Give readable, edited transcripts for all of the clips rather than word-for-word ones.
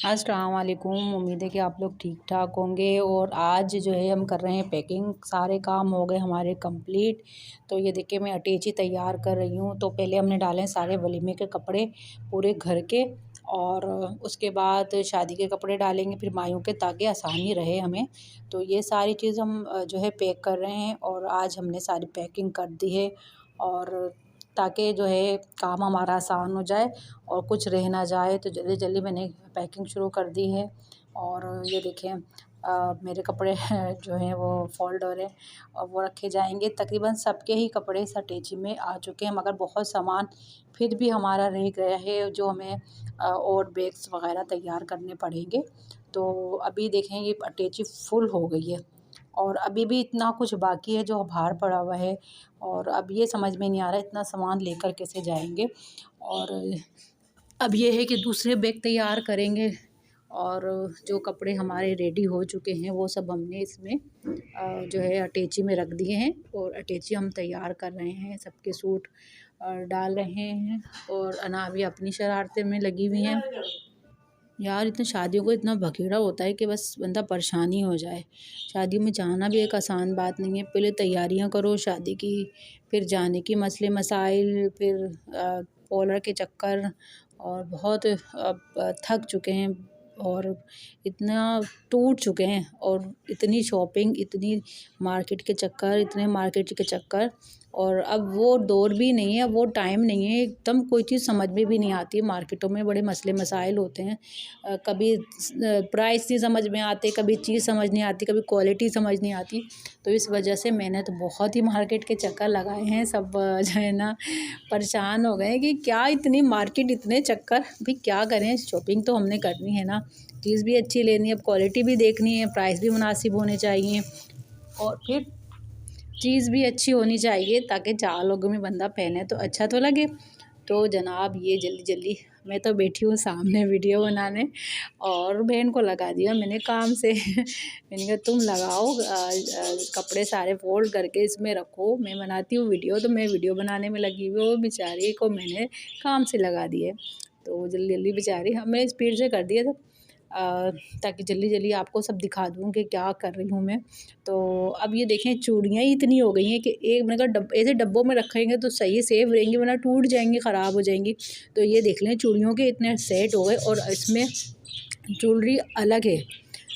अस्सलाम वालेकुम। उम्मीद है कि आप लोग ठीक ठाक होंगे। और आज जो है हम कर रहे हैं पैकिंग। सारे काम हो गए हमारे कंप्लीट। तो ये देखिए मैं अटैची तैयार कर रही हूँ। तो पहले हमने डाले हैं सारे वलीमे के कपड़े पूरे घर के, और उसके बाद शादी के कपड़े डालेंगे, फिर मायों के, ताकि आसानी रहे हमें। तो ये सारी चीज़ हम जो है पैक कर रहे हैं, और आज हमने सारी पैकिंग कर दी है, और ताकि जो है काम हमारा आसान हो जाए और कुछ रह ना जाए। तो जल्दी जल्दी मैंने पैकिंग शुरू कर दी है। और ये देखें मेरे कपड़े जो हैं वो फ़ोल्ड हो रहे हैं और वो रखे जाएंगे। तकरीबन सबके ही कपड़े इस अटैची में आ चुके हैं, मगर बहुत सामान फिर भी हमारा रह गया है जो हमें और बैग्स वगैरह तैयार करने पड़ेंगे। तो अभी देखें ये अटैची फुल हो गई है, और अभी भी इतना कुछ बाकी है जो बाहर पड़ा हुआ है। और अब ये समझ में नहीं आ रहा इतना सामान लेकर कैसे जाएंगे। और अब ये है कि दूसरे बैग तैयार करेंगे, और जो कपड़े हमारे रेडी हो चुके हैं वो सब हमने इसमें जो है अटैची में रख दिए हैं, और अटैची हम तैयार कर रहे हैं। सबके सूट डाल रहे हैं, और अना भी अपनी शरारतें में लगी हुई हैं। यार इतने शादियों को इतना भगेड़ा होता है कि बस बंदा परेशान ही हो जाए। शादियों में जाना भी एक आसान बात नहीं है। पहले तैयारियां करो शादी की, फिर जाने की मसले मसाइल, फिर पॉलर के चक्कर, और बहुत अब थक चुके हैं, और इतना टूट चुके हैं, और इतनी शॉपिंग, इतनी मार्केट के चक्कर, इतने मार्केट के चक्कर। और अब वो दौर भी नहीं है, अब वो टाइम नहीं है। एकदम कोई चीज़ समझ में भी नहीं आती। मार्केटों में बड़े मसले मसाइल होते हैं। कभी प्राइस नहीं समझ में आते, कभी चीज़ समझ नहीं आती, कभी क्वालिटी समझ नहीं आती। तो इस वजह से मैंने तो बहुत ही मार्केट के चक्कर लगाए हैं। सब जो है ना परेशान हो गए कि क्या इतनी मार्केट, इतने चक्कर, भाई क्या करें, शॉपिंग तो हमने करनी है ना। चीज़ भी अच्छी लेनी है, अब क्वालिटी भी देखनी है, प्राइस भी मुनासिब होने चाहिए, और फिर चीज़ भी अच्छी होनी चाहिए, ताकि 4 लोगों में बंदा पहने तो अच्छा तो लगे। तो जनाब ये जल्दी जल्दी मैं तो बैठी हूँ सामने वीडियो बनाने, और बहन को लगा दिया मैंने काम से। मैंने कहा तुम लगाओ, कपड़े सारे फोल्ड करके इसमें रखो, मैं बनाती हूँ वीडियो। तो मैं वीडियो बनाने में लगी हुई, वो बेचारी को मैंने काम से लगा दिए। तो जल्दी जल्दी बेचारी हमने स्पीड से कर दिया था, ताकि जल्दी जल्दी आपको सब दिखा दूँ कि क्या कर रही हूँ मैं। तो अब ये देखें चूड़ियाँ ही इतनी हो गई हैं कि एक मैंने कहा ऐसे डब्बों में रखेंगे तो सही सेफ रहेंगी, वरना टूट जाएंगी, ख़राब हो जाएंगी। तो ये देख लें चूड़ियों के इतने सेट हो गए, और इसमें ज्वेलरी अलग है।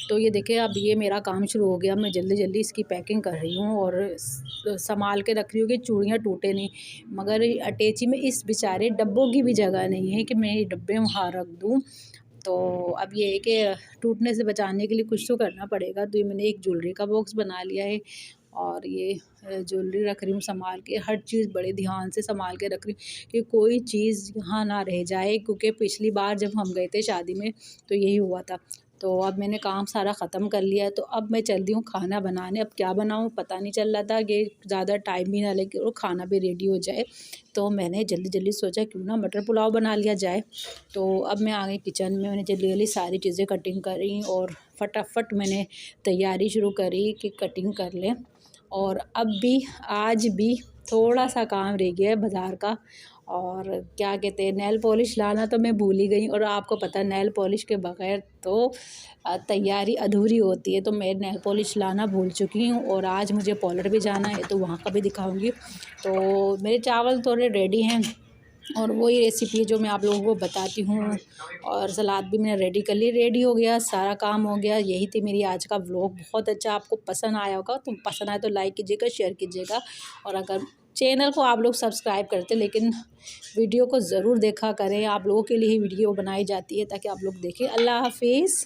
तो ये देखिए अब ये मेरा काम शुरू हो गया। मैं जल्दी जल्दी इसकी पैकिंग कर रही हूँ, और संभाल के रख रही हूँ कि चूड़ियाँ टूटे नहीं। मगर अटैची में इस बेचारे डब्बों की भी जगह नहीं है कि मैं ये डब्बे वहाँ रख दूँ। तो अब ये है कि टूटने से बचाने के लिए कुछ तो करना पड़ेगा। तो ये मैंने एक ज्वेलरी का बॉक्स बना लिया है, और ये ज्वेलरी रख रही हूँ संभाल के। हर चीज़ बड़े ध्यान से संभाल के रख रही हूँ कि कोई चीज़ यहाँ ना रह जाए, क्योंकि पिछली बार जब हम गए थे शादी में तो यही हुआ था। तो अब मैंने काम सारा ख़त्म कर लिया है। तो अब मैं चल रही हूँ खाना बनाने। अब क्या बनाऊँ पता नहीं चल रहा था कि ज़्यादा टाइम भी ना लगे और खाना भी रेडी हो जाए। तो मैंने जल्दी जल्दी सोचा क्यों ना मटर पुलाव बना लिया जाए। तो अब मैं आ गई किचन में। मैंने जल्दी जल्दी सारी चीज़ें कटिंग करी, और फटाफट मैंने तैयारी शुरू करी कि कटिंग कर लें। और अब भी आज भी थोड़ा सा काम रह गया है बाज़ार का, और क्या कहते हैं नेल पॉलिश लाना तो मैं भूल ही गई। और आपको पता है नेल पॉलिश के बग़ैर तो तैयारी अधूरी होती है। तो मैं नेल पॉलिश लाना भूल चुकी हूँ, और आज मुझे पार्लर भी जाना है तो वहाँ का भी दिखाऊंगी। तो मेरे चावल थोड़े रेडी हैं, और वही रेसिपी जो मैं आप लोगों को बताती हूँ। और सलाद भी मैंने रेडी कर ली, रेडी हो गया, सारा काम हो गया। यही थी मेरी आज का व्लॉग। बहुत अच्छा आपको पसंद आया होगा। तो पसंद आए तो लाइक कीजिएगा, शेयर कीजिएगा, और अगर चैनल को आप लोग सब्सक्राइब करते लेकिन वीडियो को ज़रूर देखा करें। आप लोगों के लिए ही वीडियो बनाई जाती है ताकि आप लोग देखें। अल्लाह हाफिज़।